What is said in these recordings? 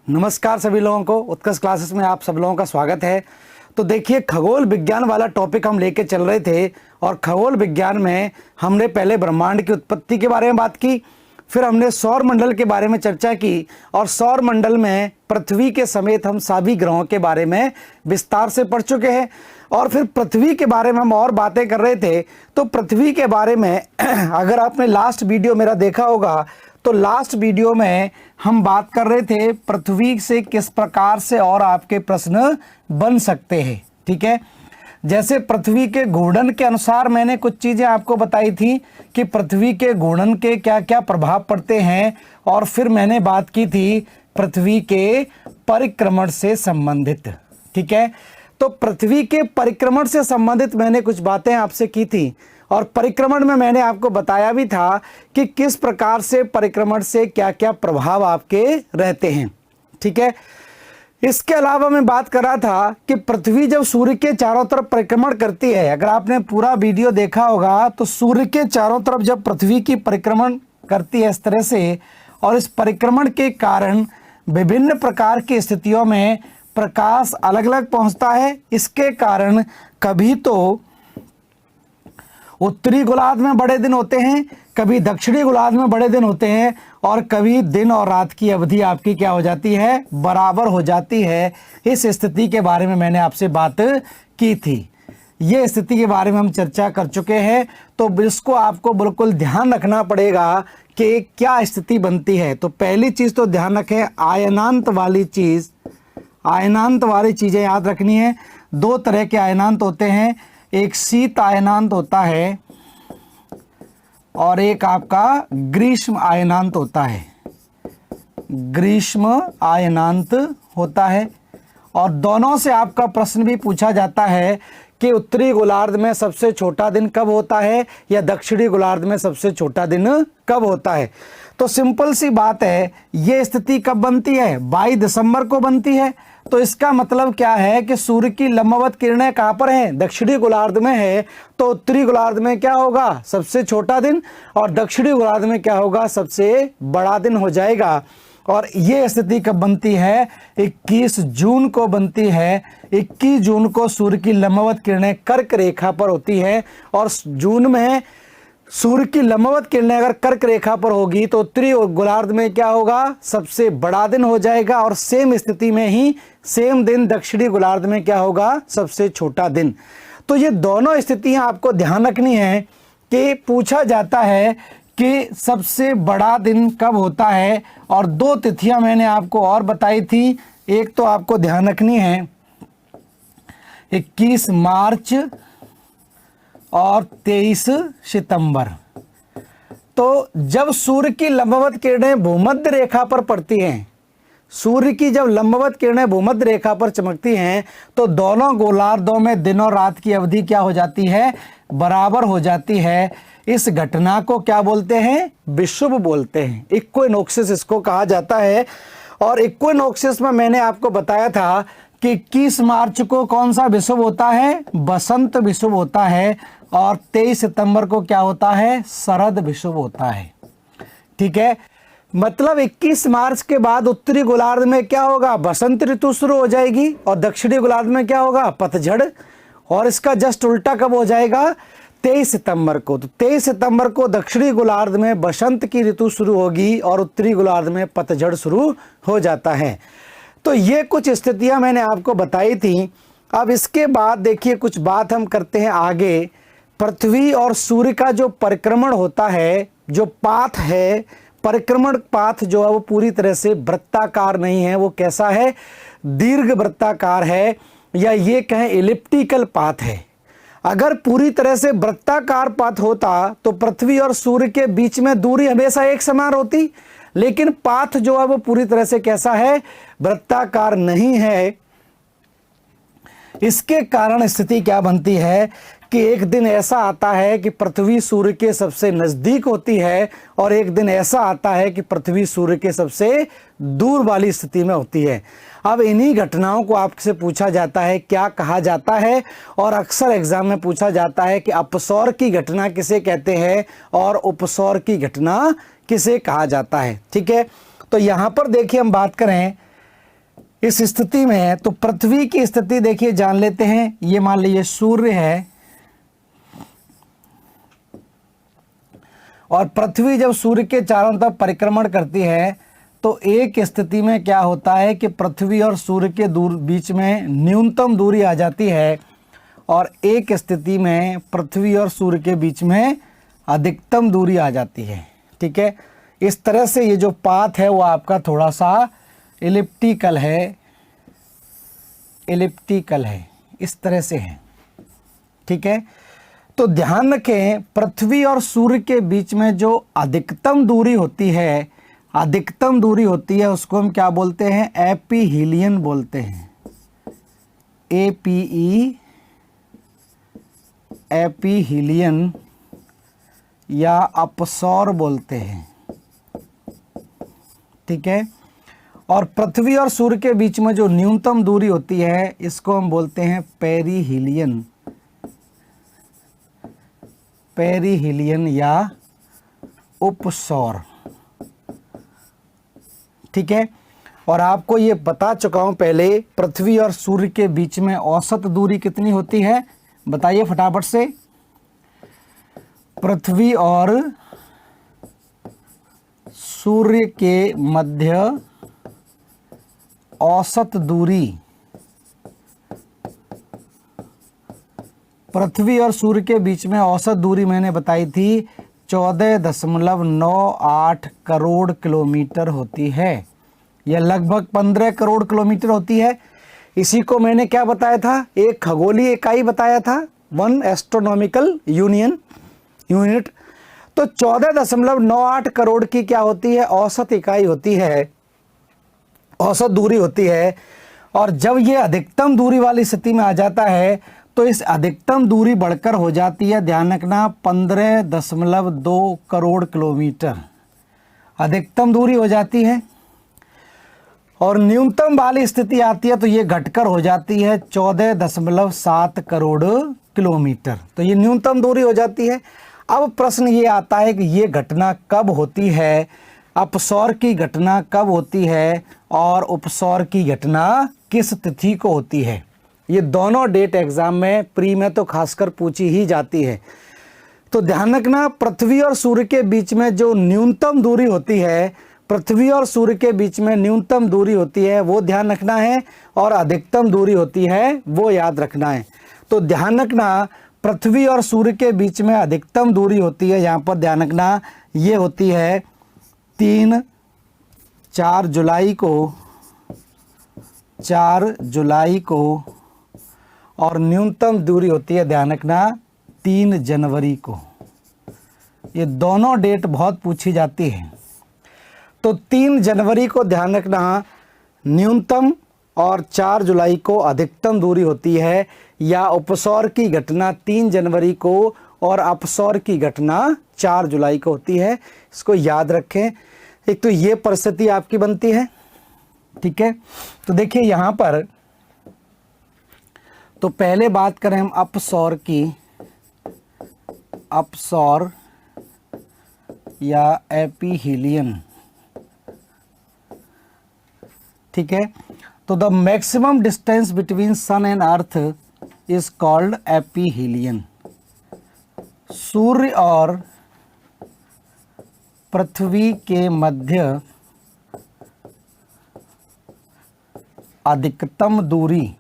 नमस्कार सभी लोगों को, उत्कर्ष क्लासेस में आप सब लोगों का स्वागत है। तो देखिए, खगोल विज्ञान वाला टॉपिक हम लेके चल रहे थे और खगोल विज्ञान में हमने पहले ब्रह्मांड की उत्पत्ति के बारे में बात की, फिर हमने सौर मंडल के बारे में चर्चा की और सौर मंडल में पृथ्वी के समेत हम सभी ग्रहों के बारे में विस्तार से पढ़ चुके हैं। और फिर पृथ्वी के बारे में हम और बातें कर रहे थे। तो पृथ्वी के बारे में अगर आपने लास्ट वीडियो मेरा देखा होगा तो लास्ट वीडियो में हम बात कर रहे थे पृथ्वी से किस प्रकार से और आपके प्रश्न बन सकते हैं। ठीक है, जैसे पृथ्वी के घूर्णन के अनुसार मैंने कुछ चीज़ें आपको बताई थी कि पृथ्वी के घूर्णन के क्या क्या प्रभाव पड़ते हैं, और फिर मैंने बात की थी पृथ्वी के परिक्रमण से संबंधित। ठीक है, तो पृथ्वी के परिक्रमण से संबंधित मैंने कुछ बातें आपसे की थी और परिक्रमण में मैंने आपको बताया भी था कि किस प्रकार से परिक्रमण से क्या क्या प्रभाव आपके रहते हैं। ठीक है, इसके अलावा मैं बात कर रहा था कि पृथ्वी जब सूर्य के चारों तरफ परिक्रमण करती है, अगर आपने पूरा वीडियो देखा होगा तो सूर्य के चारों तरफ जब पृथ्वी की परिक्रमण करती है इस तरह से, और इस परिक्रमण के कारण विभिन्न प्रकार की स्थितियों में प्रकाश अलग अलग पहुंचता है। इसके कारण कभी तो उत्तरी गोलार्ध में बड़े दिन होते हैं, कभी दक्षिणी गोलार्ध में बड़े दिन होते हैं, और कभी दिन और रात की अवधि आपकी क्या हो जाती है, बराबर हो जाती है। इस स्थिति के बारे में मैंने आपसे बात की थी। ये स्थिति के बारे में हम चर्चा कर चुके हैं, तो इसको आपको बिल्कुल ध्यान रखना पड़ेगा कि क्या स्थिति बनती है। तो पहली चीज़ तो ध्यान रखें, आयनांत वाली चीज़, आयनांत वाली चीज़ें याद रखनी है। दो तरह के आयनांत होते हैं, एक शीत आयनांत होता है और एक आपका ग्रीष्म आयनांत होता है। ग्रीष्म आयनांत होता है, और दोनों से आपका प्रश्न भी पूछा जाता है कि उत्तरी गोलार्ध में सबसे छोटा दिन कब होता है या दक्षिणी गोलार्ध में सबसे छोटा दिन कब होता है। तो सिंपल सी बात है, ये स्थिति कब बनती है, 22 दिसंबर को बनती है। तो इसका मतलब क्या है कि सूर्य की लंबवत किरणें कहाँ पर हैं, दक्षिणी गोलार्ध में है, तो उत्तरी गोलार्ध में क्या होगा, सबसे छोटा दिन, और दक्षिणी गोलार्ध में क्या होगा, सबसे बड़ा दिन हो जाएगा। और ये स्थिति कब बनती है, 21 जून को बनती है। 21 जून को सूर्य की लंबवत किरणें कर्क रेखा पर होती है, और जून में सूर्य की लंबवत किरणें अगर कर्क रेखा पर होगी तो उत्तरी गोलार्ध में क्या होगा, सबसे बड़ा दिन हो जाएगा, और सेम स्थिति में ही सेम दिन दक्षिणी गोलार्ध में क्या होगा, सबसे छोटा दिन। तो ये दोनों स्थितियां आपको ध्यान रखनी है कि पूछा जाता है कि सबसे बड़ा दिन कब होता है। और दो तिथियां मैंने आपको और बताई थी, एक तो आपको ध्यान रखनी है 21 मार्च और 23 सितंबर। तो जब सूर्य की लंबवत किरणें भूमध्य रेखा पर पड़ती हैं, सूर्य की जब लंबवत किरणें भूमध्य रेखा पर चमकती हैं, तो दोनों गोलार्धों में दिन और रात की अवधि क्या हो जाती है, बराबर हो जाती है। इस घटना को क्या बोलते हैं, विषुव बोलते हैं, इक्विनोक्सिस इसको कहा जाता है। और इक्विनोक्सिस में मैंने आपको बताया था कि 21 मार्च को कौन सा विषुव होता है, बसंत विषुव होता है, और 23 सितंबर को क्या होता है, शरद विषुव होता है। ठीक है, मतलब 21 मार्च के बाद उत्तरी गोलार्ध में क्या होगा, बसंत ऋतु शुरू हो जाएगी, और दक्षिणी गोलार्ध में क्या होगा, पतझड़। और इसका जस्ट उल्टा कब हो जाएगा, 23 सितंबर को। तो 23 सितंबर को दक्षिणी गोलार्ध में बसंत की ऋतु शुरू होगी और उत्तरी गोलार्ध में पतझड़ शुरू हो जाता है। तो ये कुछ स्थितियां मैंने आपको बताई थी। अब इसके बाद देखिए कुछ बात हम करते हैं आगे। पृथ्वी और सूर्य का जो परिक्रमण होता है, जो पाथ है, परिक्रमण पाथ जो है वो पूरी तरह से वृत्ताकार नहीं है, वो कैसा है, दीर्घ वृत्ताकार है, या ये कहें एलिप्टिकल पाथ है। अगर पूरी तरह से वृत्ताकार पाथ होता तो पृथ्वी और सूर्य के बीच में दूरी हमेशा एक समान होती, लेकिन पाथ जो है वो पूरी तरह से कैसा है, वृत्ताकार नहीं है। इसके कारण स्थिति क्या बनती है कि एक दिन ऐसा आता है कि पृथ्वी सूर्य के सबसे नजदीक होती है, और एक दिन ऐसा आता है कि पृथ्वी सूर्य के सबसे दूर वाली स्थिति में होती है। अब इन्हीं घटनाओं को आपसे पूछा जाता है, क्या कहा जाता है, और अक्सर एग्जाम में पूछा जाता है कि अपसौर की घटना किसे कहते हैं और उपसौर की घटना किसे कहा जाता है। ठीक है, तो यहाँ पर देखिए हम बात करें इस स्थिति में तो पृथ्वी की स्थिति देखिए जान लेते हैं। ये मान लीजिए सूर्य है और पृथ्वी जब सूर्य के चारों तरफ परिक्रमण करती है तो एक स्थिति में क्या होता है कि पृथ्वी और सूर्य के बीच में न्यूनतम दूरी आ जाती है और एक स्थिति में पृथ्वी और सूर्य के बीच में अधिकतम दूरी आ जाती है। ठीक है, इस तरह से ये जो पाथ है वो आपका थोड़ा सा एलिप्टिकल है, इस तरह से है। ठीक है, तो ध्यान रखें पृथ्वी और सूर्य के बीच में जो अधिकतम दूरी होती है, उसको हम क्या बोलते हैं? एपीहीलियन बोलते हैं। एपीहीलियन या अपसौर बोलते हैं। ठीक है, और पृथ्वी और सूर्य के बीच में जो न्यूनतम दूरी होती है इसको हम बोलते हैं पेरिहीलियन या उपसौर। ठीक है, और आपको ये बता चुका हूं पहले, पृथ्वी और सूर्य के बीच में औसत दूरी कितनी होती है? बताइए फटाफट से। पृथ्वी और सूर्य के मध्य औसत दूरी, पृथ्वी और सूर्य के बीच में औसत दूरी मैंने बताई थी 14.98 करोड़ किलोमीटर होती है। यह लगभग 15 करोड़ किलोमीटर होती है। इसी को मैंने क्या बताया था? एक खगोलीय इकाई बताया था, 1 एस्ट्रोनॉमिकल यूनिट। तो 14.98 करोड़ की क्या होती है? औसत इकाई होती है, औसत दूरी होती है। और जब ये अधिकतम दूरी वाली स्थिति में आ जाता है तो इस अधिकतम दूरी बढ़कर हो जाती है, ध्यान रखना, 15.2 करोड़ किलोमीटर अधिकतम दूरी हो जाती है। और न्यूनतम वाली स्थिति आती है तो ये घटकर हो जाती है 14.7 करोड़ किलोमीटर। तो ये न्यूनतम दूरी हो जाती है। अब प्रश्न ये आता है कि ये घटना कब होती है? अपसौर की घटना कब होती है और उपसौर की घटना किस तिथि को होती है? ये दोनों डेट एग्जाम में प्री में तो खासकर पूछी ही जाती है। तो ध्यान रखना, पृथ्वी और सूर्य के बीच में जो न्यूनतम दूरी होती है, पृथ्वी और सूर्य के बीच में न्यूनतम दूरी होती है वो ध्यान रखना है, और अधिकतम दूरी होती है वो याद रखना है। तो ध्यान रखना, पृथ्वी और सूर्य के बीच में अधिकतम दूरी होती है, यहाँ पर ध्यान रखना, ये होती है 4 जुलाई को, और न्यूनतम दूरी होती है, ध्यान रखना, 3 जनवरी को। ये दोनों डेट बहुत पूछी जाती है। तो 3 जनवरी को ध्यान रखना न्यूनतम, और 4 जुलाई को अधिकतम दूरी होती है, या उपसौर की घटना 3 जनवरी को और अपसौर की घटना 4 जुलाई को होती है। इसको याद रखें। एक तो ये परिस्थिति आपकी बनती है। ठीक है, तो देखिए यहाँ पर, तो पहले बात करें हम अपसौर की, अपसौर या एपीहीलियन। ठीक है, तो the maximum distance between sun and earth is called aphelion. सूर्य और पृथ्वी के मध्य अधिकतम दूरी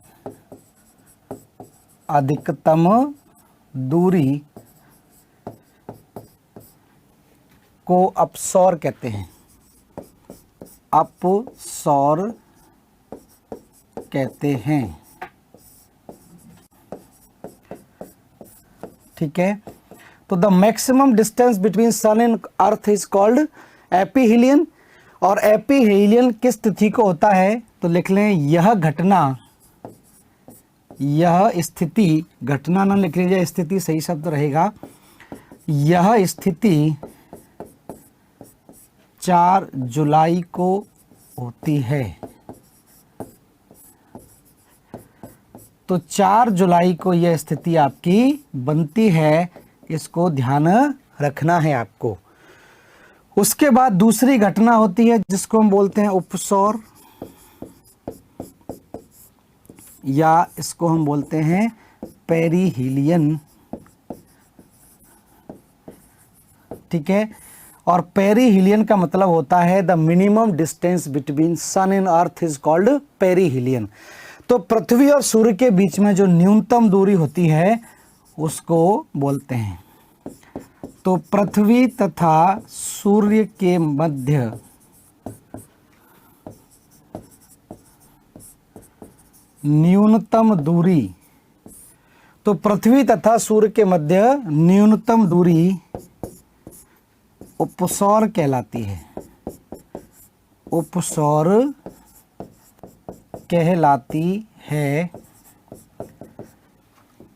को अपसौर कहते हैं, अपसौर कहते हैं। ठीक है, तो the maximum distance between sun and earth is called aphelion. और एपीहीलियन किस तिथि को होता है? तो लिख लें, यह घटना, यह स्थिति, घटना ना लिख लीजिए, स्थिति सही शब्द रहेगा। यह स्थिति 4 जुलाई को होती है। तो 4 जुलाई को यह स्थिति आपकी बनती है, इसको ध्यान रखना है आपको। उसके बाद दूसरी घटना होती है जिसको हम बोलते हैं उपसौर। या इसको हम बोलते हैं पेरिहीलियन। ठीक है, और पेरिहीलियन का मतलब होता है the minimum distance between sun and earth is called perihelion. तो पृथ्वी और सूर्य के बीच में जो न्यूनतम दूरी होती है उसको बोलते हैं। तो पृथ्वी तथा सूर्य के मध्य न्यूनतम दूरी, तो पृथ्वी तथा सूर्य के मध्य न्यूनतम दूरी उपसौर कहलाती है, उपसौर कहलाती है।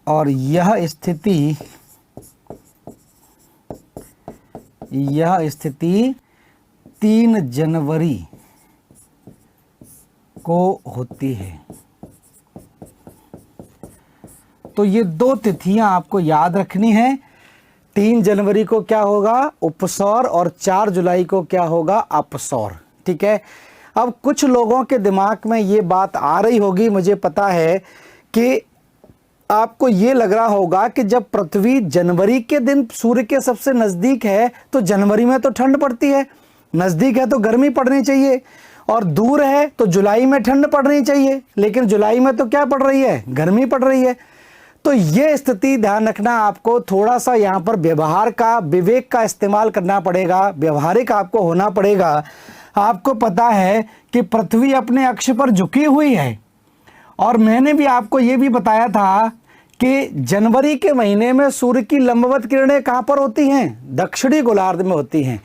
और यह स्थिति 3 जनवरी को होती है। तो ये 2 तिथियां आपको याद रखनी है। 3 जनवरी को क्या होगा? उपसौर, और 4 जुलाई को क्या होगा? अपसौर। ठीक है, अब कुछ लोगों के दिमाग में ये बात आ रही होगी, मुझे पता है कि आपको ये लग रहा होगा कि जब पृथ्वी जनवरी के दिन सूर्य के सबसे नज़दीक है तो जनवरी में तो ठंड पड़ती है, नज़दीक है तो गर्मी पड़नी चाहिए, और दूर है तो जुलाई में ठंड पड़नी चाहिए, लेकिन जुलाई में तो क्या पड़ रही है? गर्मी पड़ रही है। तो ये स्थिति ध्यान रखना, आपको थोड़ा सा यहाँ पर व्यवहार का, विवेक का इस्तेमाल करना पड़ेगा, व्यवहारिक आपको होना पड़ेगा। आपको पता है कि पृथ्वी अपने अक्ष पर झुकी हुई है, और मैंने भी आपको ये भी बताया था कि जनवरी के महीने में सूर्य की लंबवत किरणें कहाँ पर होती हैं? दक्षिणी गोलार्ध में होती हैं।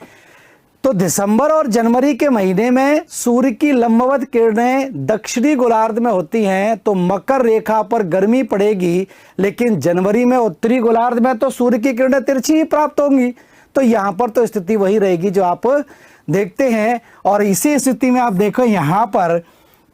तो दिसंबर और जनवरी के महीने में सूर्य की लंबवत किरणें दक्षिणी गोलार्ध में होती हैं, तो मकर रेखा पर गर्मी पड़ेगी, लेकिन जनवरी में उत्तरी गोलार्ध में तो सूर्य की किरणें तिरछी ही प्राप्त होंगी। तो यहाँ पर तो स्थिति वही रहेगी जो आप देखते हैं। और इसी स्थिति में आप देखो यहाँ पर,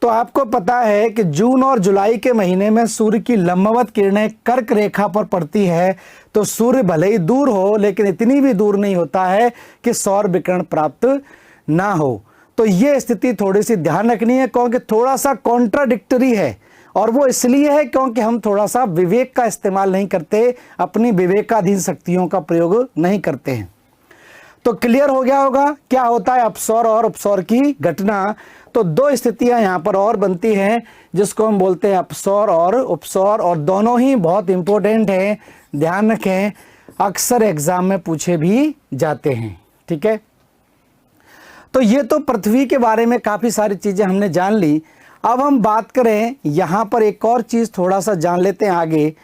तो आपको पता है कि जून और जुलाई के महीने में सूर्य की लंबवत किरणें कर्क रेखा पर पड़ती है, तो सूर्य भले ही दूर हो लेकिन इतनी भी दूर नहीं होता है कि सौर विकिरण प्राप्त ना हो। तो ये स्थिति थोड़ी सी ध्यान रखनी है, क्योंकि थोड़ा सा कॉन्ट्राडिक्टरी है, और वो इसलिए है क्योंकि हम थोड़ा सा विवेक का इस्तेमाल नहीं करते, अपनी विवेकाधीन शक्तियों का प्रयोग नहीं करते हैं। तो क्लियर हो गया होगा क्या होता है अपसौर और उपसौर की घटना। तो 2 स्थितियां यहां पर और बनती हैं जिसको हम बोलते हैं अपसौर और उपसौर, और दोनों ही बहुत इंपॉर्टेंट हैं, ध्यान रखें, अक्सर एग्जाम में पूछे भी जाते हैं। ठीक है, तो ये तो पृथ्वी के बारे में काफ़ी सारी चीज़ें हमने जान ली। अब हम बात करें यहाँ पर एक और चीज़ थोड़ा सा जान लेते हैं आगे,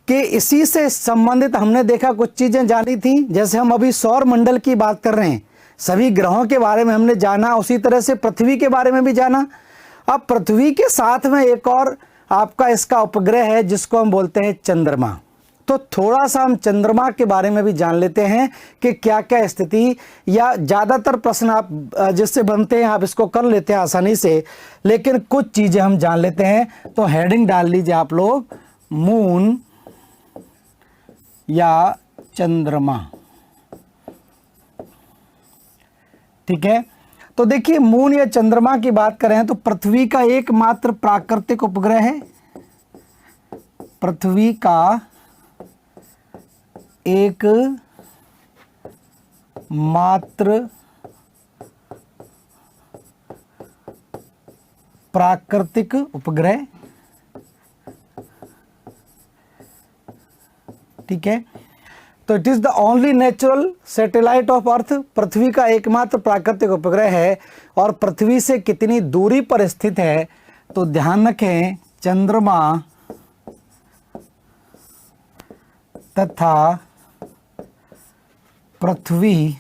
कि इसी से संबंधित हमने देखा कुछ चीज़ें जानी थी, जैसे हम अभी सौर मंडल की बात कर रहे हैं, सभी ग्रहों के बारे में हमने जाना, उसी तरह से पृथ्वी के बारे में भी जाना। अब पृथ्वी के साथ में एक और आपका इसका उपग्रह है जिसको हम बोलते हैं चंद्रमा। तो थोड़ा सा हम चंद्रमा के बारे में भी जान लेते हैं कि क्या क्या स्थिति, या ज़्यादातर प्रश्न आप जिससे बनते हैं आप इसको कर लेते हैं आसानी से, लेकिन कुछ चीज़ें हम जान लेते हैं। तो हेडिंग डाल लीजिए आप लोग, मून या चंद्रमा। ठीक है, तो देखिए मून या चंद्रमा की बात करें तो पृथ्वी का एकमात्र प्राकृतिक उपग्रह है, पृथ्वी का एक मात्र प्राकृतिक उपग्रह। ठीक है, तो it is the only natural satellite of earth, पृथ्वी का एकमात्र प्राकृतिक उपग्रह है। और पृथ्वी से कितनी दूरी पर स्थित है? तो ध्यान रखें, चंद्रमा तथा पृथ्वी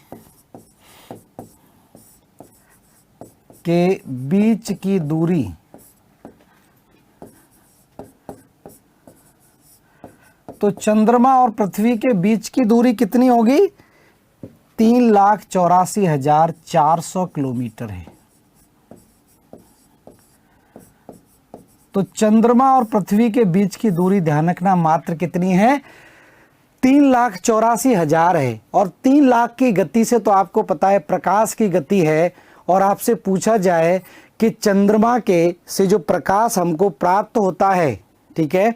के बीच की दूरी तो चंद्रमा और पृथ्वी के बीच की दूरी कितनी होगी? 3,84,400 किलोमीटर है। तो चंद्रमा और पृथ्वी के बीच की दूरी ध्यान रखना मात्र कितनी है? 3,84,000 है। और 3 लाख की गति से तो आपको पता है प्रकाश की गति है, और आपसे पूछा जाए कि चंद्रमा के से जो प्रकाश हमको प्राप्त होता है, ठीक है,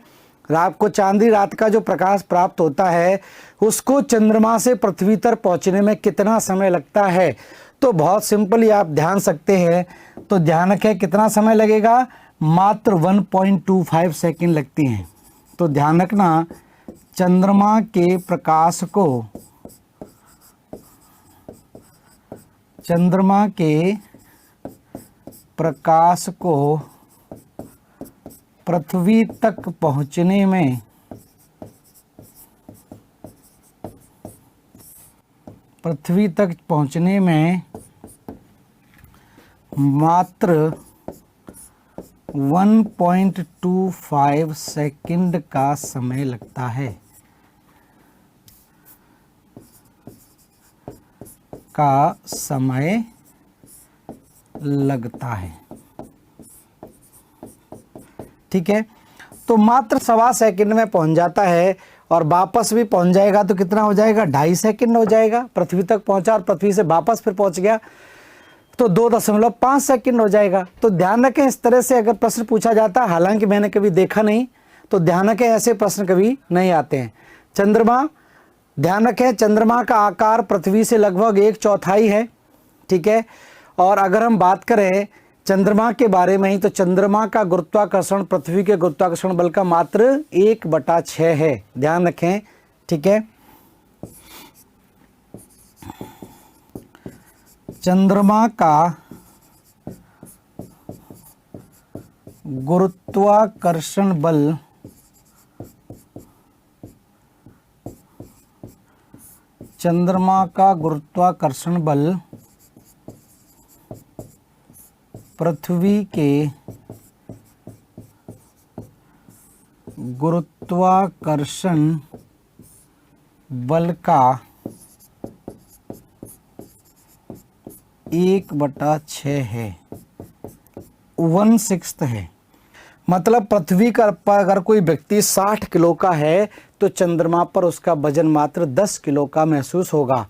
रात को चांदनी रात का जो प्रकाश प्राप्त होता है उसको चंद्रमा से पृथ्वी तक पहुंचने में कितना समय लगता है। तो बहुत सिंपली आप ध्यान सकते हैं, तो ध्यान रखें कितना समय लगेगा, मात्र 1.25 सेकंड लगती हैं। तो ध्यान रखना, चंद्रमा के प्रकाश को पृथ्वी तक पहुंचने में मात्र 1.25 सेकंड का समय लगता है, ठीक है। तो मात्र 1.25 सेकंड में पहुंच जाता है, और वापस भी पहुंच जाएगा तो कितना हो जाएगा, 2.5 सेकंड हो जाएगा। पृथ्वी तक पहुंचा और पृथ्वी से वापस फिर पहुंच गया तो 2.5 सेकंड हो जाएगा। तो ध्यान रखें, इस तरह से अगर प्रश्न पूछा जाता है, हालांकि मैंने कभी देखा नहीं, तो ध्यान रखें ऐसे प्रश्न कभी नहीं आते हैं। चंद्रमा, ध्यान रखें चंद्रमा का आकार पृथ्वी से लगभग 1/4 है, ठीक है। और अगर हम बात करें चंद्रमा के बारे में ही, तो चंद्रमा का गुरुत्वाकर्षण पृथ्वी के गुरुत्वाकर्षण बल का मात्र 1/6 है, ध्यान रखें, ठीक है। चंद्रमा का गुरुत्वाकर्षण बल पृथ्वी के गुरुत्वाकर्षण बल का 1/6 है, 1/6 है। मतलब पृथ्वी का पर अगर कोई व्यक्ति 60 किलो का है तो चंद्रमा पर उसका वजन मात्र 10 किलो का महसूस होगा,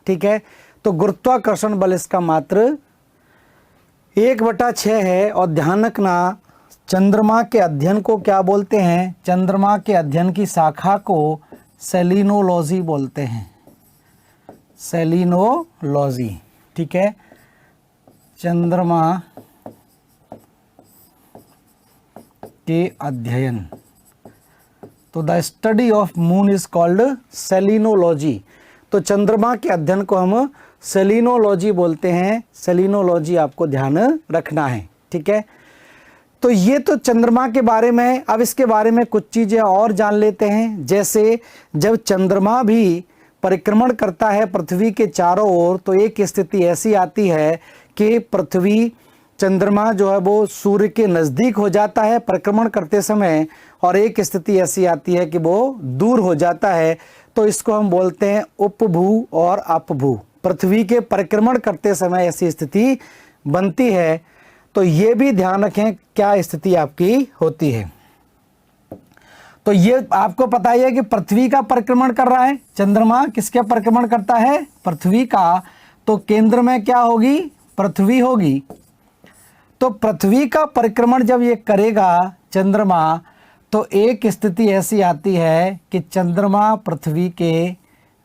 ठीक है। तो गुरुत्वाकर्षण बल इसका मात्र 1/6 है। और ध्यान रखना, चंद्रमा के अध्ययन को क्या बोलते हैं, चंद्रमा के अध्ययन की शाखा को सेलिनोलॉजी बोलते हैं, सेलिनोलॉजी, ठीक है। चंद्रमा के अध्ययन, तो the study of moon is called selenology. तो चंद्रमा के अध्ययन को हम सेलिनोलॉजी बोलते हैं, सेलिनोलॉजी आपको ध्यान रखना है, ठीक है। तो ये तो चंद्रमा के बारे में है। अब इसके बारे में कुछ चीज़ें और जान लेते हैं। जैसे जब चंद्रमा भी परिक्रमण करता है पृथ्वी के चारों ओर, तो एक स्थिति ऐसी आती है कि पृथ्वी, चंद्रमा जो है वो सूर्य के नज़दीक हो जाता है परिक्रमण करते समय, और एक स्थिति ऐसी आती है कि वो दूर हो जाता है। तो इसको हम बोलते हैं उपभू और अपभू। पृथ्वी के परिक्रमण करते समय ऐसी स्थिति बनती है। तो ये भी ध्यान रखें क्या स्थिति आपकी होती है। तो ये आपको पता ही है कि पृथ्वी का परिक्रमण कर रहा है, चंद्रमा किसके परिक्रमण करता है, पृथ्वी का। तो केंद्र में क्या होगी, पृथ्वी होगी। तो पृथ्वी का परिक्रमण जब ये करेगा चंद्रमा, तो एक स्थिति ऐसी आती है कि चंद्रमा पृथ्वी के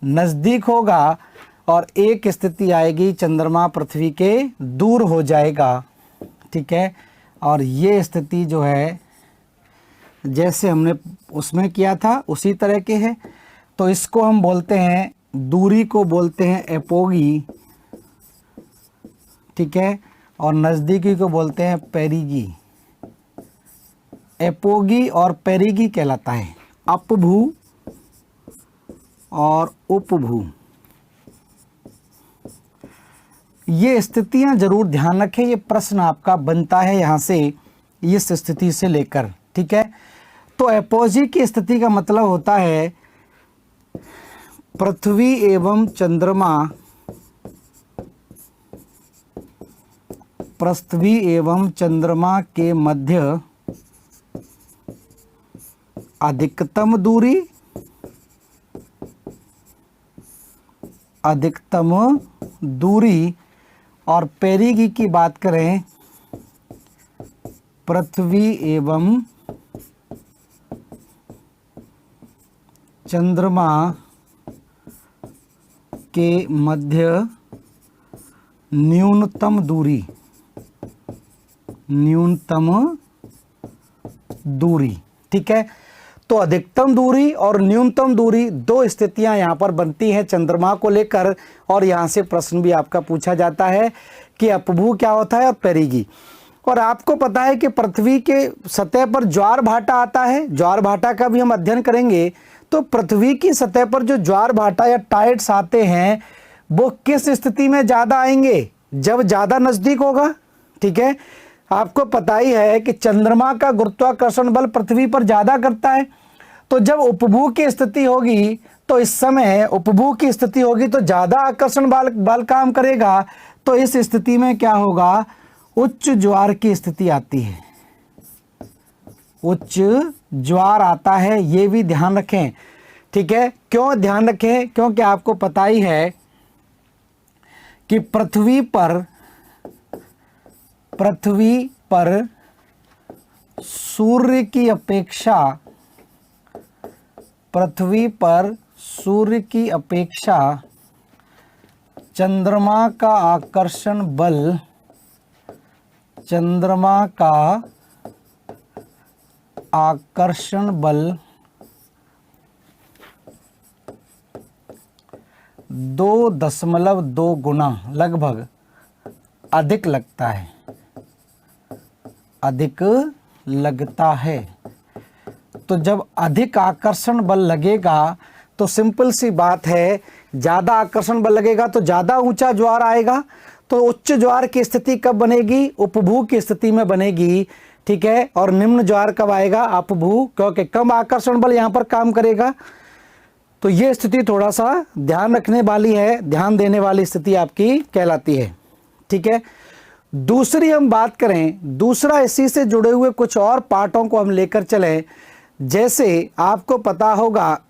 नज़दीक होगा, और एक स्थिति आएगी चंद्रमा पृथ्वी के दूर हो जाएगा, ठीक है। और ये स्थिति जो है जैसे हमने उसमें किया था उसी तरह के है। तो इसको हम बोलते हैं, दूरी को बोलते हैं एपोगी, ठीक है, और नज़दीकी को बोलते हैं पेरिगी। एपोगी और पेरिगी कहलाता है, अपभू और उपभू। ये स्थितियां जरूर ध्यान रखें, ये प्रश्न आपका बनता है यहाँ से, इस स्थिति से लेकर, ठीक है। तो एपोजी की स्थिति का मतलब होता है पृथ्वी एवं चंद्रमा, पृथ्वी एवं चंद्रमा के मध्य अधिकतम दूरी, और पेरिगी की बात करें पृथ्वी एवं चंद्रमा के मध्य न्यूनतम दूरी, ठीक है। तो अधिकतम दूरी और न्यूनतम दूरी दो स्थितियां यहां पर बनती हैं चंद्रमा को लेकर, और यहां से प्रश्न भी आपका पूछा जाता है कि अपभू क्या होता है और पेरिगी। और आपको पता है कि पृथ्वी के सतह पर ज्वार भाटा आता है, ज्वार भाटा का भी हम अध्ययन करेंगे। तो पृथ्वी की सतह पर जो ज्वार भाटा या टाइड्स आते हैं वो किस स्थिति में ज़्यादा आएंगे, जब ज़्यादा नज़दीक होगा, ठीक है। आपको पता ही है कि चंद्रमा का गुरुत्वाकर्षण बल पृथ्वी पर ज़्यादा करता है। तो जब उपभू की स्थिति होगी तो इस समय उपभू की स्थिति होगी तो ज़्यादा आकर्षण बल काम करेगा। तो इस स्थिति में क्या होगा, उच्च ज्वार की स्थिति आती है, उच्च ज्वार आता है, ये भी ध्यान रखें, ठीक है। क्यों ध्यान रखें, क्योंकि आपको पता ही है कि पृथ्वी पर सूर्य की अपेक्षा चंद्रमा का आकर्षण बल 2.2 गुना लगभग अधिक लगता है। तो जब अधिक आकर्षण बल लगेगा तो सिंपल सी बात है, ज़्यादा आकर्षण बल लगेगा तो ज़्यादा ऊंचा ज्वार आएगा। तो उच्च ज्वार की स्थिति कब बनेगी, उपभू की स्थिति में बनेगी, ठीक है। और निम्न ज्वार कब आएगा, अपभू, क्योंकि कम आकर्षण बल यहाँ पर काम करेगा। तो ये स्थिति थोड़ा सा ध्यान रखने वाली है, ध्यान देने वाली स्थिति आपकी कहलाती है, ठीक है। दूसरी हम बात करें, दूसरा इसी से जुड़े हुए कुछ और पार्टों को हम लेकर चलें। जैसे आपको पता होगा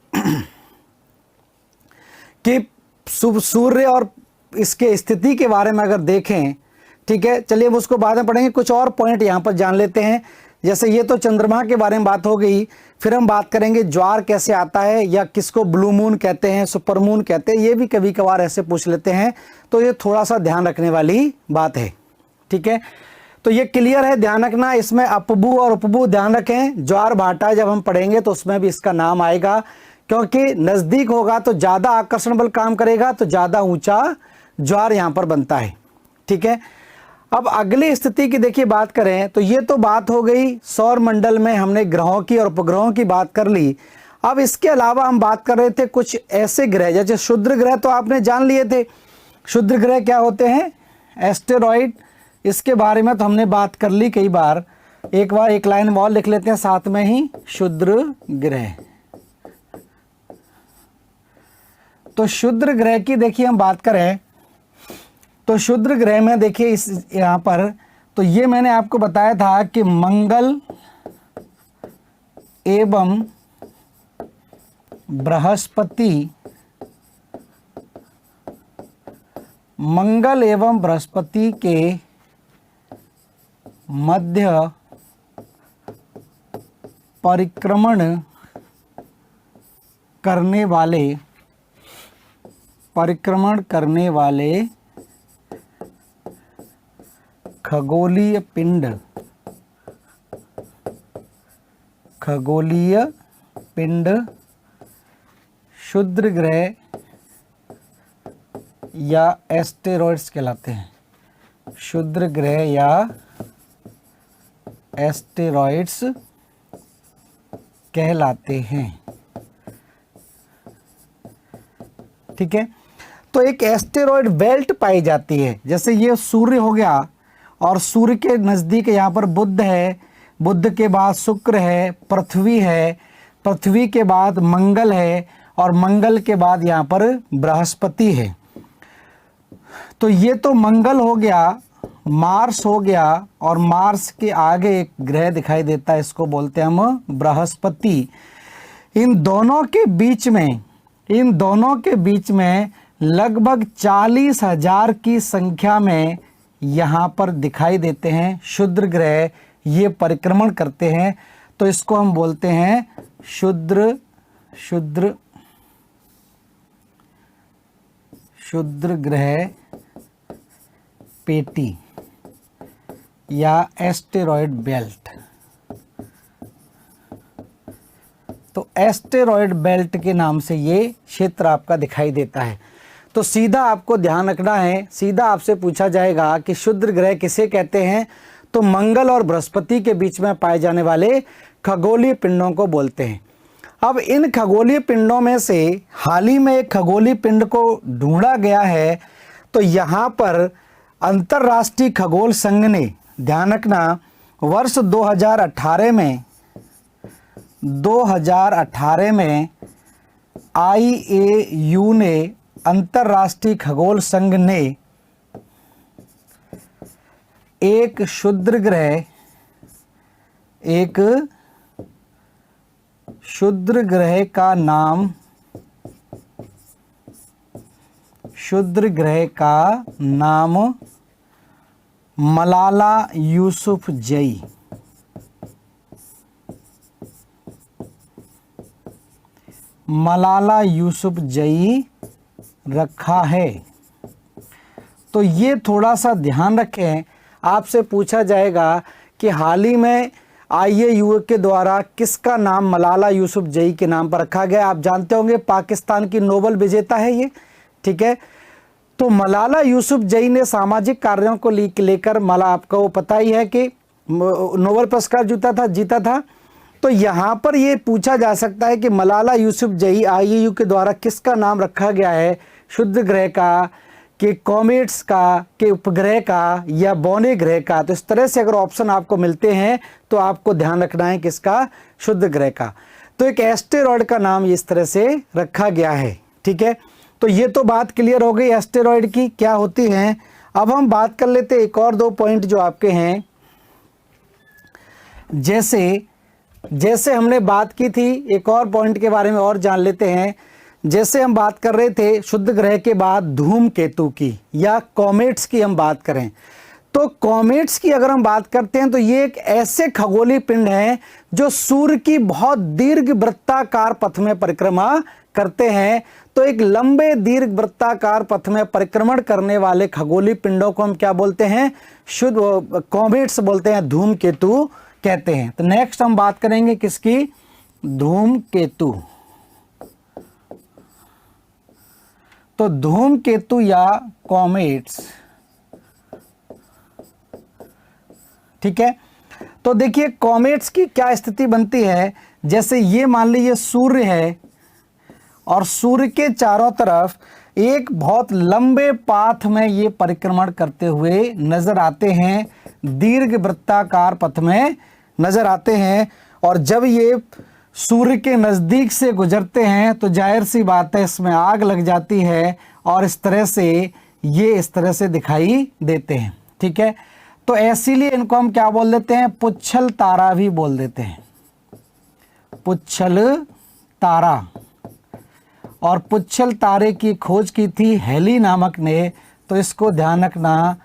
कि सूर्य और इसके स्थिति के बारे में अगर देखें, ठीक है, चलिए हम उसको बाद में पढ़ेंगे। कुछ और पॉइंट यहाँ पर जान लेते हैं। जैसे ये तो चंद्रमा के बारे में बात हो गई, फिर हम बात करेंगे ज्वार कैसे आता है, या किसको ब्लू मून कहते हैं, सुपर मून कहते हैं, ये भी कभी कभार ऐसे पूछ लेते हैं। तो ये थोड़ा सा ध्यान रखने वाली बात है, ठीक है। तो ये क्लियर है, ध्यान रखना। इसमें अपभू और उपभू ध्यान रखें। ज्वार भाटा जब हम पढ़ेंगे तो उसमें भी इसका नाम आएगा, क्योंकि नज़दीक होगा तो ज़्यादा आकर्षण बल काम करेगा, तो ज़्यादा ऊंचा ज्वार यहाँ पर बनता है, ठीक है। अब अगली स्थिति की देखिए बात करें तो ये तो बात हो गई सौर मंडल में हमने ग्रहों की और उपग्रहों की बात कर ली। अब इसके अलावा हम बात कर रहे थे कुछ ऐसे ग्रह, जैसे क्षुद्र ग्रह तो आपने जान लिए थे। क्षुद्र ग्रह क्या होते हैं, एस्टेरॉइड, इसके बारे में तो हमने बात कर ली कई बार। एक बार एक लाइन और लिख लेते हैं साथ में ही, क्षुद्र ग्रह। तो क्षुद्र ग्रह की देखिए हम बात करें तो क्षुद्र ग्रह में देखिए इस यहाँ पर, तो ये मैंने आपको बताया था कि मंगल एवं बृहस्पति के मध्य परिक्रमण करने वाले खगोलीय पिंड क्षुद्र ग्रह या एस्टेरॉइड्स कहलाते हैं। क्षुद्र ग्रह या एस्टेरॉइड्स कहलाते हैं, ठीक है। तो एक एस्टेरॉइड बेल्ट पाई जाती है, जैसे ये सूर्य हो गया और सूर्य के नज़दीक यहाँ पर बुध है, बुध के बाद शुक्र है, पृथ्वी है, पृथ्वी के बाद मंगल है, और मंगल के बाद यहाँ पर बृहस्पति है। तो ये तो मंगल हो गया, मार्स हो गया, और मार्स के आगे एक ग्रह दिखाई देता है, इसको बोलते हैं हम बृहस्पति। इन दोनों के बीच में लगभग 40,000 की संख्या में यहाँ पर दिखाई देते हैं क्षुद्र ग्रह ये परिक्रमण करते हैं, तो इसको हम बोलते हैं क्षुद्र ग्रह पेटी या एस्टेरॉयड बेल्ट। तो एस्टेरॉयड बेल्ट के नाम से ये क्षेत्र आपका दिखाई देता है। तो सीधा आपको ध्यान रखना है, सीधा आपसे पूछा जाएगा कि क्षुद्र ग्रह किसे कहते हैं, तो मंगल और बृहस्पति के बीच में पाए जाने वाले खगोलीय पिंडों को बोलते हैं। अब इन खगोलीय पिंडों में से हाल ही में एक खगोलीय पिंड को ढूंढा गया है। तो यहाँ पर अंतर्राष्ट्रीय खगोल संघ ने, ध्यान रखना, वर्ष 2018 में IAU ने, अंतर्राष्ट्रीय खगोल संघ ने एक क्षुद्र ग्रह का नाम मलाला यूसुफजई रखा है। तो ये थोड़ा सा ध्यान रखें, आपसे पूछा जाएगा कि हाल ही में IAU के द्वारा किसका नाम मलाला यूसुफजई के नाम पर रखा गया। आप जानते होंगे पाकिस्तान की नोबेल विजेता है ये, ठीक है। तो मलाला यूसुफजई ने सामाजिक कार्यों को लेकर, आपको पता ही है कि नोबेल पुरस्कार जीता था। तो यहाँ पर ये पूछा जा सकता है कि मलाला यूसुफजई IAU के द्वारा किसका नाम रखा गया है, क्षुद्र ग्रह का, कि कॉमेट्स का, कि उपग्रह का, या बौने ग्रह का। तो इस तरह से अगर ऑप्शन आपको मिलते हैं तो आपको ध्यान रखना है किसका, क्षुद्र ग्रह का। तो एक एस्टेरॉयड का नाम इस तरह से रखा गया है, ठीक है। तो ये तो बात क्लियर हो गई एस्टेरॉयड की क्या होती हैं। अब हम बात कर लेते हैं एक और दो पॉइंट जो आपके हैं। जैसे हमने बात की थी, एक और पॉइंट के बारे में और जान लेते हैं। जैसे हम बात कर रहे थे क्षुद्र ग्रह के बाद धूमकेतु की या कॉमेट्स की हम बात करें, तो कॉमेट्स की अगर हम बात करते हैं तो ये एक ऐसे खगोलीय पिंड हैं जो सूर्य की बहुत दीर्घ वृत्ताकार पथ में परिक्रमा करते हैं। तो एक लंबे दीर्घ वृत्ताकार पथ में परिक्रमण करने वाले खगोलीय पिंडों को हम क्या बोलते हैं, कॉमेट्स बोलते हैं, धूमकेतु कहते हैं। तो नेक्स्ट हम बात करेंगे किसकी, धूमकेतु। तो धूमकेतु या कॉमेट्स, ठीक है। तो देखिए कॉमेट्स की क्या स्थिति बनती है। जैसे ये मान लीजिए सूर्य है और सूर्य के चारों तरफ एक बहुत लंबे पाथ में ये परिक्रमण करते हुए नजर आते हैं, दीर्घ वृत्ताकार पथ में नजर आते हैं। और जब ये सूर्य के नज़दीक से गुजरते हैं तो जाहिर सी बात है इसमें आग लग जाती है और इस तरह से दिखाई देते हैं, ठीक है। तो इसीलिए इनको हम क्या बोल देते हैं, पुच्छल तारा भी बोल देते हैं, पुच्छल तारा। और पुच्छल तारे की खोज की थी हेली नामक ने। तो इसको ध्यान रखना,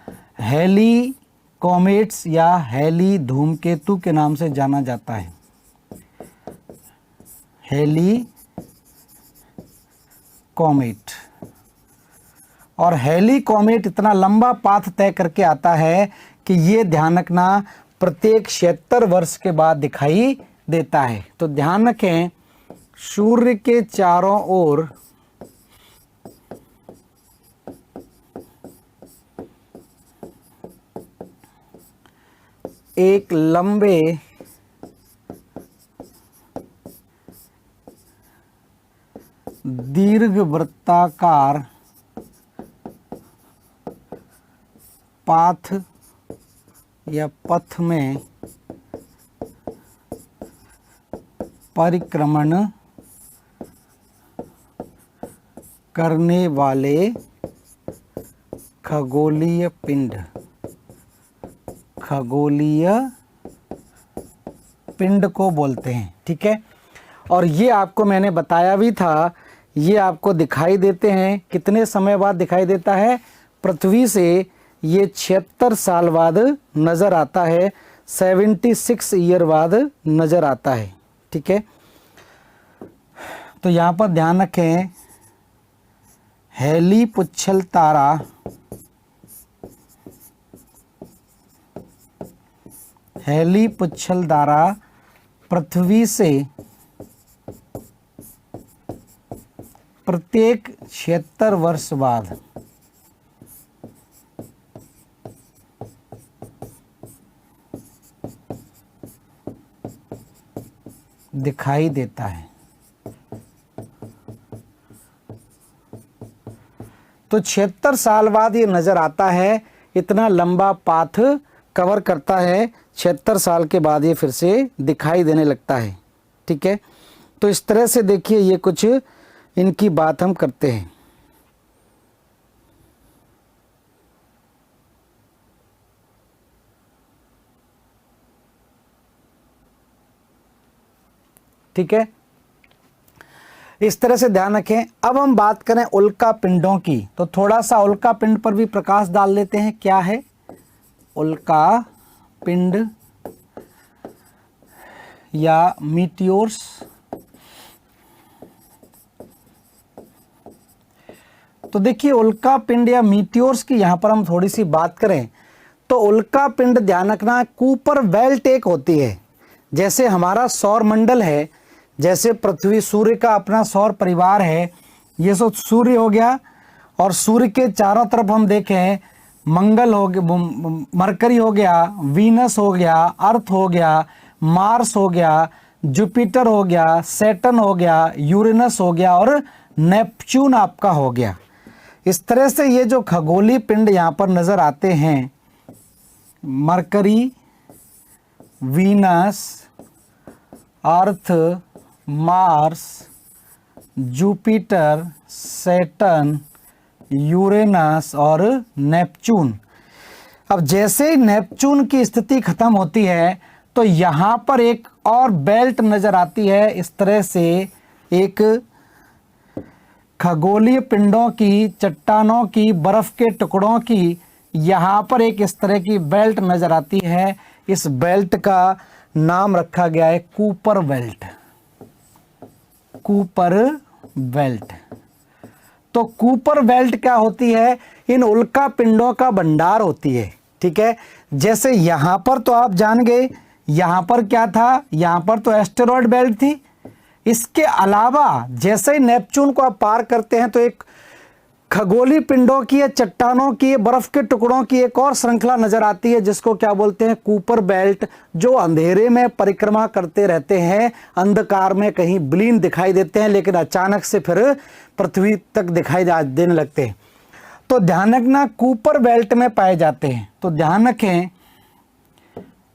हेली कॉमेट्स या हेली धूमकेतु के नाम से जाना जाता है, हेली कॉमेट। और हेली कॉमेट इतना लंबा पाथ तय करके आता है कि ये ध्यान रखना प्रत्येक 76 वर्ष के बाद दिखाई देता है। तो ध्यान रखें, सूर्य के चारों ओर एक लंबे दीर्घ वृत्ताकार पाथ या पथ में परिक्रमण करने वाले खगोलीय पिंड को बोलते हैं, ठीक है। और ये आपको मैंने बताया भी था, ये आपको दिखाई देते हैं कितने समय बाद दिखाई देता है, पृथ्वी से ये 76 साल बाद नज़र आता है। 76 ईयर बाद नजर आता है। ठीक है, तो यहां पर ध्यान रखें, हैली पुच्छल तारा पृथ्वी से प्रत्येक 76 वर्ष बाद दिखाई देता है। तो 76 साल बाद ये नजर आता है। इतना लंबा पाथ कवर करता है, 76 साल के बाद ये फिर से दिखाई देने लगता है। ठीक है, तो इस तरह से देखिए, ये कुछ इनकी बात हम करते हैं। ठीक है, इस तरह से ध्यान रखें। अब हम बात करें उल्का पिंडों की, तो थोड़ा सा उल्का पिंड पर भी प्रकाश डाल लेते हैं। क्या है उल्का पिंड या मीटियोर्स? तो देखिए, उल्का पिंड या मीटियोर्स की यहां पर हम थोड़ी सी बात करें तो उल्का पिंड ध्यान रखना, कूपर बेल्ट एक होती है। जैसे हमारा सौर मंडल है, जैसे पृथ्वी सूर्य का अपना सौर परिवार है, ये सब सूर्य हो गया, और सूर्य के चारों तरफ हम देखें मंगल हो गया, मरकरी हो गया, वीनस हो गया, अर्थ हो गया, मार्स हो गया, जुपिटर हो गया, सैटर्न हो गया, यूरेनस हो गया और नेपच्यून आपका हो गया। इस तरह से ये जो खगोलीय पिंड यहाँ पर नजर आते हैं, मरकरी, वीनस, अर्थ, मार्स, जुपिटर, सैटर्न, यूरेनस और नेपच्यून। अब जैसे ही नेपच्यून की स्थिति खत्म होती है तो यहाँ पर एक और बेल्ट नजर आती है। इस तरह से एक खगोलीय पिंडों की, चट्टानों की, बर्फ के टुकड़ों की यहाँ पर एक इस तरह की बेल्ट नजर आती है। इस बेल्ट का नाम रखा गया है कूपर बेल्ट। Cooper belt. तो कूपर बेल्ट क्या होती है? इन उल्का पिंडों का भंडार होती है। ठीक है, जैसे यहां पर तो आप जान गए, यहां पर क्या था, यहां पर तो एस्टेरॉयड बेल्ट थी। इसके अलावा जैसे ही नेपच्यून को आप पार करते हैं तो एक खगोलीय पिंडों की या चट्टानों की, बर्फ के टुकड़ों की एक और श्रृंखला नजर आती है जिसको क्या बोलते हैं? कूपर बेल्ट, जो अंधेरे में परिक्रमा करते रहते हैं, अंधकार में कहीं विलीन दिखाई देते हैं, लेकिन अचानक से फिर पृथ्वी तक दिखाई देने लगते हैं। तो ध्यान रखना, कूपर बेल्ट में पाए जाते हैं। तो ध्यान रखें,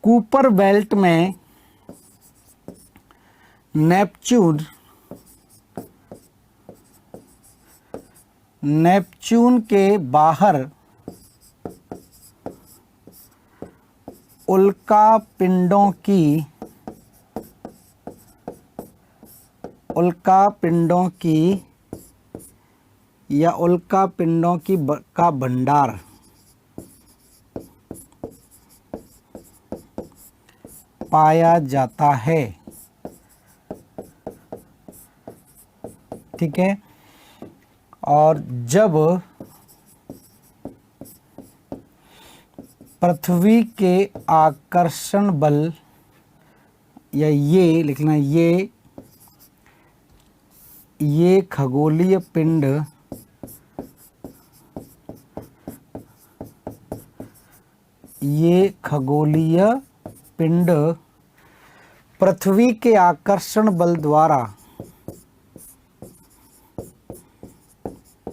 कूपर बेल्ट में नेपच्यून के बाहर उल्का पिंडों की या उल्का पिंडों की का भंडार पाया जाता है। ठीक है, और जब पृथ्वी के आकर्षण बल, या ये लिखना, ये खगोलीय पिंड पृथ्वी के आकर्षण बल द्वारा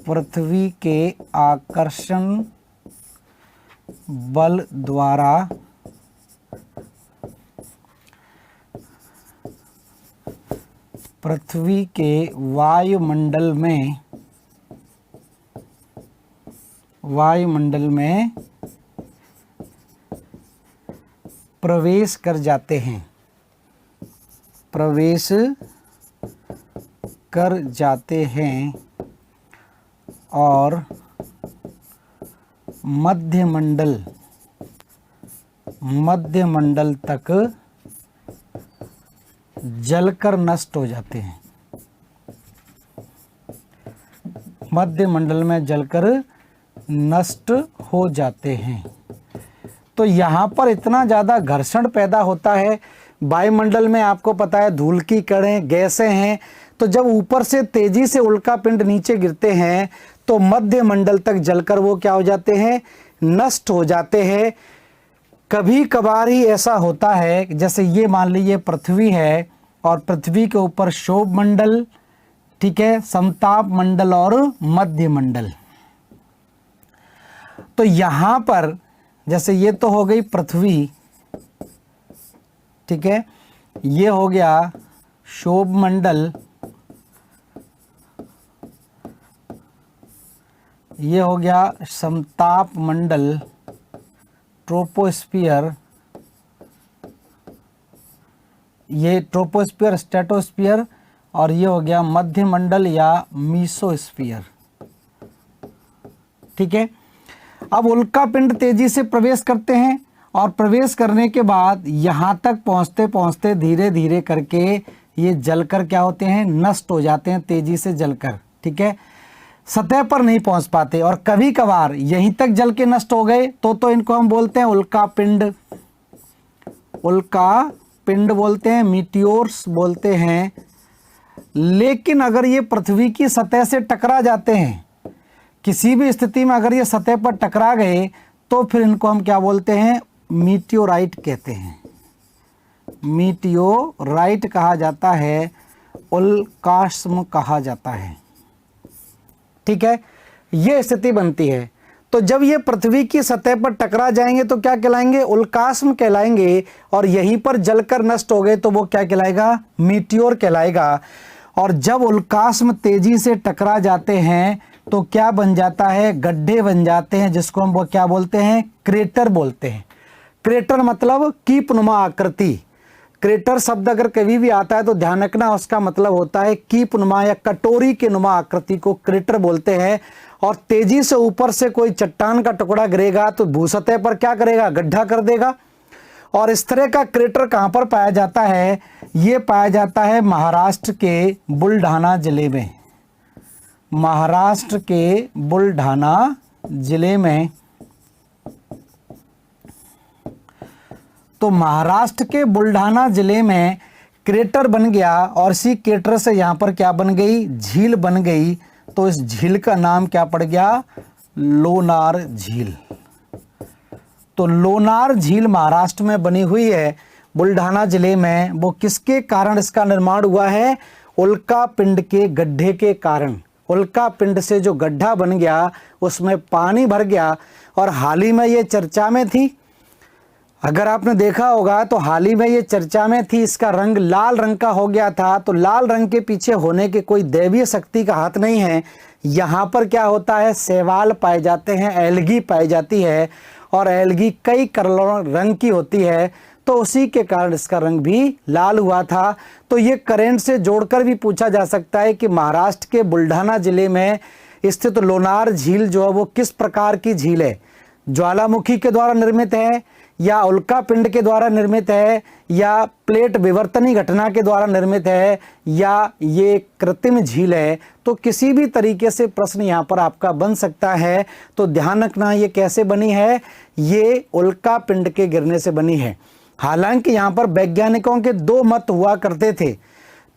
पृथ्वी के वायुमंडल में प्रवेश कर जाते हैं और मध्यमंडल मध्य मंडल तक जलकर नष्ट हो जाते हैं। मध्य मंडल में जलकर नष्ट हो जाते हैं। तो यहाँ पर इतना ज़्यादा घर्षण पैदा होता है। वायुमंडल में आपको पता है धूल की कणें, गैसें हैं, तो जब ऊपर से तेजी से उल्का पिंड नीचे गिरते हैं तो मध्य मंडल तक जलकर वो क्या हो जाते हैं, नष्ट हो जाते हैं। कभी कभार ही ऐसा होता है, जैसे ये मान लीजिए पृथ्वी है और पृथ्वी के ऊपर क्षोभ मंडल, ठीक है, समताप मंडल और मध्य मंडल। तो यहां पर जैसे ये तो हो गई पृथ्वी, ठीक है, ये हो गया क्षोभ मंडल, ये हो गया समताप मंडल, ट्रोपोस्फियर, ये ट्रोपोस्फियर, स्ट्रेटोस्फियर, और ये हो गया मध्य मंडल या मीसोस्फियर। ठीक है, अब उल्का पिंड तेजी से प्रवेश करते हैं और प्रवेश करने के बाद यहाँ तक पहुँचते पहुँचते धीरे धीरे करके ये जलकर क्या होते हैं, नष्ट हो जाते हैं तेजी से जलकर। ठीक है, सतह पर नहीं पहुँच पाते और कभी कभार यहीं तक जल के नष्ट हो गए तो इनको हम बोलते हैं उल्का पिंड। उल्का पिंड बोलते हैं, मीटियोर्स बोलते हैं। लेकिन अगर ये पृथ्वी की सतह से टकरा जाते हैं, किसी भी स्थिति में अगर ये सतह पर टकरा गए तो फिर इनको हम क्या बोलते हैं, मीटियोराइट कहते हैं। मीटियोराइट कहा जाता है, उल्कास्म कहा जाता है। ठीक है, ये स्थिति बनती है। तो जब ये पृथ्वी की सतह पर टकरा जाएंगे तो क्या कहलाएंगे, उल्कास्म कहलाएंगे, और यहीं पर जलकर नष्ट हो गए तो वो क्या कहलाएगा, मीटियोर कहलाएगा। और जब उल्कास्म तेजी से टकरा जाते हैं तो क्या बन जाता है, गड्ढे बन जाते हैं, जिसको हम वो क्या बोलते हैं, क्रेटर बोलते हैं। क्रेटर मतलब कीपनुमा आकृति। क्रेटर शब्द अगर कभी भी आता है तो ध्यान रखना, उसका मतलब होता है कीपनुमा या कटोरी के नुमा आकृति को क्रेटर बोलते हैं। और तेजी से ऊपर से कोई चट्टान का टुकड़ा गिरेगा तो भूसतह पर क्या करेगा, गड्ढा कर देगा। और इस तरह का क्रेटर कहाँ पर पाया जाता है, ये पाया जाता है महाराष्ट्र के बुलढाना जिले में। महाराष्ट्र के बुलढाना जिले में। तो महाराष्ट्र के बुलढाना जिले में क्रेटर बन गया और इसी क्रेटर से यहाँ पर क्या बन गई, झील बन गई। तो इस झील का नाम क्या पड़ गया, लोनार झील। तो लोनार झील महाराष्ट्र में बनी हुई है, बुलढाना जिले में। वो किसके कारण इसका निर्माण हुआ है, उल्का पिंड के गड्ढे के कारण। उल्का पिंड से जो गड्ढा बन गया उसमें पानी भर गया और हाल ही में ये चर्चा में थी। अगर आपने देखा होगा तो हाल ही में ये चर्चा में थी, इसका रंग लाल रंग का हो गया था। तो लाल रंग के पीछे होने के कोई दैवीय शक्ति का हाथ नहीं है। यहाँ पर क्या होता है, शैवाल पाए जाते हैं, एल्गी पाई जाती है, और एल्गी कई कलरों रंग की होती है, तो उसी के कारण इसका रंग भी लाल हुआ था। तो ये करंट से जोड़कर भी पूछा जा सकता है कि महाराष्ट्र के बुलढाना जिले में स्थित लोनार झील जो है वो किस प्रकार की झील है, ज्वालामुखी के द्वारा निर्मित है या उल्का पिंड के द्वारा निर्मित है या प्लेट विवर्तनी घटना के द्वारा निर्मित है या ये कृत्रिम झील है। तो किसी भी तरीके से प्रश्न यहाँ पर आपका बन सकता है। तो ध्यान रखना ये कैसे बनी है, ये उल्का पिंड के गिरने से बनी है। हालांकि यहाँ पर वैज्ञानिकों के दो मत हुआ करते थे।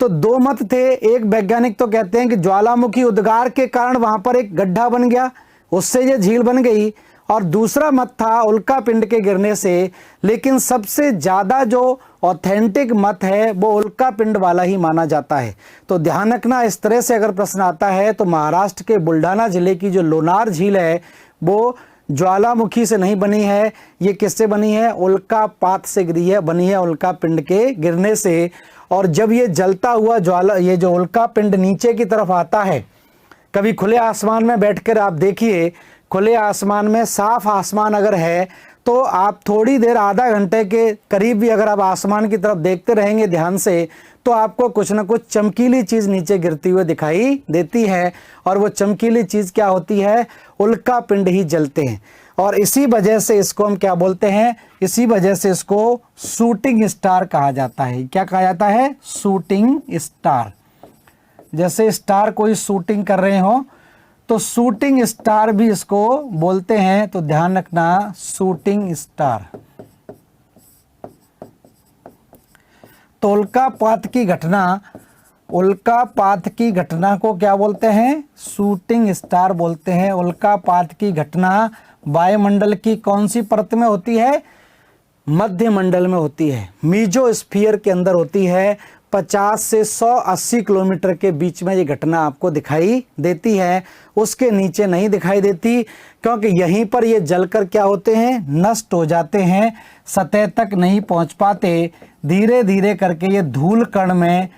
तो दो मत थे, एक वैज्ञानिक तो कहते हैं कि ज्वालामुखी उद्गार के कारण वहाँ पर एक गड्ढा बन गया, उससे ये झील बन गई, और दूसरा मत था उल्का पिंड के गिरने से। लेकिन सबसे ज़्यादा जो ऑथेंटिक मत है वो उल्का पिंड वाला ही माना जाता है। तो ध्यान रखना, इस तरह से अगर प्रश्न आता है तो महाराष्ट्र के बुलढाना जिले की जो लोनार झील है वो ज्वालामुखी से नहीं बनी है, ये किससे बनी है, उल्कापात से गिरी है, बनी है उल्का पिंड के गिरने से। और जब ये जलता हुआ ये जो उल्का पिंड नीचे की तरफ आता है, कभी खुले आसमान में बैठकर आप देखिए, खुले आसमान में साफ आसमान अगर है तो आप थोड़ी देर, आधा घंटे के करीब भी अगर आप आसमान की तरफ देखते रहेंगे ध्यान से, तो आपको कुछ ना कुछ चमकीली चीज़ नीचे गिरती हुई दिखाई देती है। और वो चमकीली चीज़ क्या होती है, उल्का पिंड ही जलते हैं। और इसी वजह से इसको हम क्या बोलते हैं, इसी वजह से इसको शूटिंग स्टार कहा जाता है। क्या कहा जाता है? Shooting star. जैसे स्टार कोई शूटिंग कर रहे हो तो शूटिंग स्टार भी इसको बोलते हैं, तो ध्यान रखना शूटिंग स्टार। तो उल्कापात की घटना, उल्कापात की घटना को क्या बोलते हैं? शूटिंग स्टार बोलते हैं। उल्कापात की घटना वायुमंडल की कौन सी परत में होती है? मध्य मंडल में होती है, मीजोस्फीयर के अंदर होती है। 50 से 180 किलोमीटर के बीच में ये घटना आपको दिखाई देती है, उसके नीचे नहीं दिखाई देती, क्योंकि यहीं पर ये जलकर क्या होते हैं? नष्ट हो जाते हैं, सतह तक नहीं पहुंच पाते, धीरे धीरे करके ये धूल कण में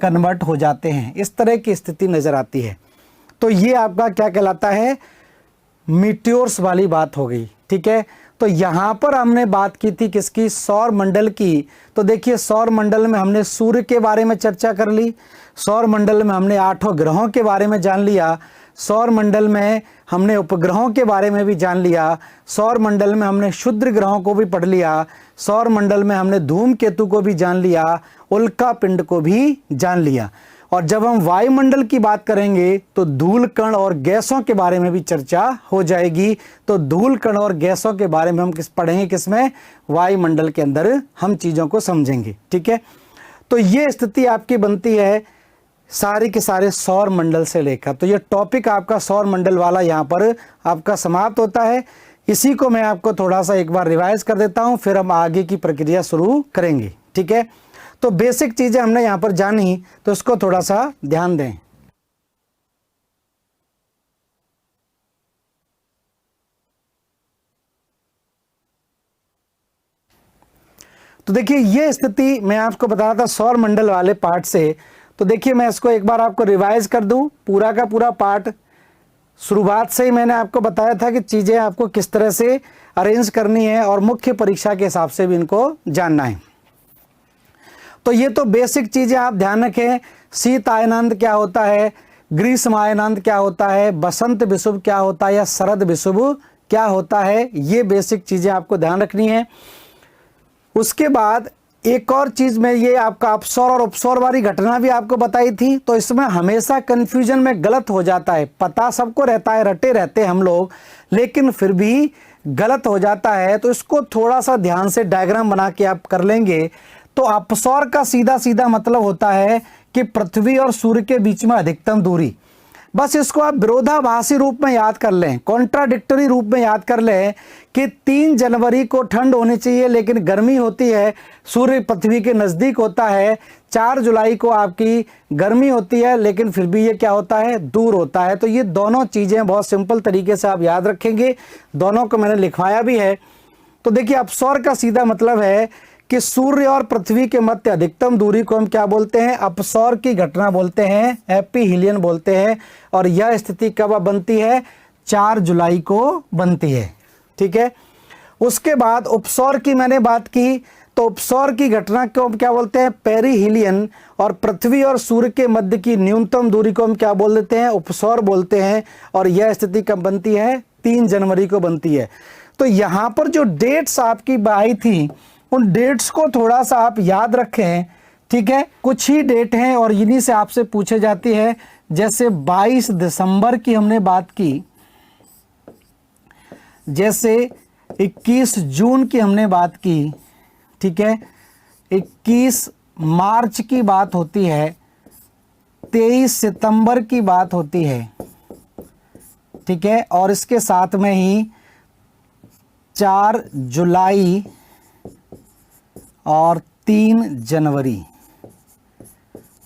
कन्वर्ट हो जाते हैं। इस तरह की स्थिति नजर आती है। तो ये आपका क्या कहलाता है? मीटियोर्स वाली बात हो गई। ठीक है, तो यहां पर हमने बात की थी किसकी? सौर मंडल की। तो देखिए सौर मंडल में हमने सूर्य के बारे में चर्चा कर ली, सौर मंडल में हमने 8 ग्रहों के बारे में जान लिया, सौर मंडल में हमने उपग्रहों के बारे में भी जान लिया, सौर मंडल में हमने क्षुद्र ग्रहों को भी पढ़ लिया, सौर मंडल में हमने धूमकेतु को भी जान लिया, उल्का पिंड को भी जान लिया। और जब हम वायुमंडल की बात करेंगे तो धूल कण और गैसों के बारे में भी चर्चा हो जाएगी। तो धूल कण और गैसों के बारे में हम पढ़ेंगे किसमें? वायुमंडल के अंदर हम चीजों को समझेंगे। ठीक है, तो ये स्थिति आपकी बनती है सारे के सारे सौर मंडल से लेकर। तो ये टॉपिक आपका सौर मंडल वाला यहाँ पर आपका समाप्त होता है। इसी को मैं आपको थोड़ा सा एक बार रिवाइज कर देता हूँ, फिर हम आगे की प्रक्रिया शुरू करेंगे। ठीक है, तो बेसिक चीजें हमने यहां पर जानी, तो इसको थोड़ा सा ध्यान दें। तो देखिए ये स्थिति मैं आपको बता रहा था सौर मंडल वाले पार्ट से। तो देखिए मैं इसको एक बार आपको रिवाइज कर दूं, पूरा का पूरा पार्ट शुरुआत से ही मैंने आपको बताया था कि चीजें आपको किस तरह से अरेंज करनी है और मुख्य परीक्षा के हिसाब से भी इनको जानना है। तो ये तो बेसिक चीजें आप ध्यान रखें। शीत आयनांत क्या होता है, ग्रीष्म आयनांत क्या होता है, बसंत विषुव क्या होता है या शरद विषुव क्या होता है, ये बेसिक चीजें आपको ध्यान रखनी है। उसके बाद एक और चीज में ये आपका अपसौर और उपसौर वाली घटना भी आपको बताई थी। तो इसमें हमेशा कंफ्यूजन में गलत हो जाता है, पता सबको रहता है, रटे रहते हैं हम लोग, लेकिन फिर भी गलत हो जाता है। तो इसको थोड़ा सा ध्यान से डायग्राम बना के आप कर लेंगे। तो अपसौर का सीधा सीधा मतलब होता है कि पृथ्वी और सूर्य के बीच में अधिकतम दूरी। बस इसको आप विरोधाभासी रूप में याद कर लें, कॉन्ट्राडिक्टरी रूप में याद कर लें कि 3 जनवरी को ठंड होनी चाहिए लेकिन गर्मी होती है, सूर्य पृथ्वी के नज़दीक होता है। 4 जुलाई को आपकी गर्मी होती है लेकिन फिर भी ये क्या होता है? दूर होता है। तो ये दोनों चीज़ें बहुत सिंपल तरीके से आप याद रखेंगे, दोनों को मैंने लिखवाया भी है। तो देखिए अपसौर का सीधा मतलब है कि सूर्य और पृथ्वी के मध्य अधिकतम दूरी को हम क्या बोलते हैं? अपसौर की घटना बोलते हैं, एपीहीलियन बोलते हैं। और यह स्थिति कब बनती है? 4 जुलाई को बनती है। ठीक है, उसके बाद उपसौर की मैंने बात की, तो उपसौर की घटना को हम क्या बोलते हैं? पेरिहीलियन। और पृथ्वी और सूर्य के मध्य की न्यूनतम दूरी को हम क्या बोल देते हैं? उपसौर बोलते हैं। और यह स्थिति कब बनती है? 3 जनवरी को बनती है। तो यहां पर जो डेट्स आपकी आई थी उन डेट्स को थोड़ा सा आप याद रखें। ठीक है, कुछ ही डेट हैं और इन्हीं से आपसे पूछे जाती है। जैसे 22 दिसंबर की हमने बात की, जैसे 21 जून की हमने बात की। ठीक है, 21 मार्च की बात होती है, 23 सितंबर की बात होती है। ठीक है, और इसके साथ में ही 4 जुलाई और 3 जनवरी,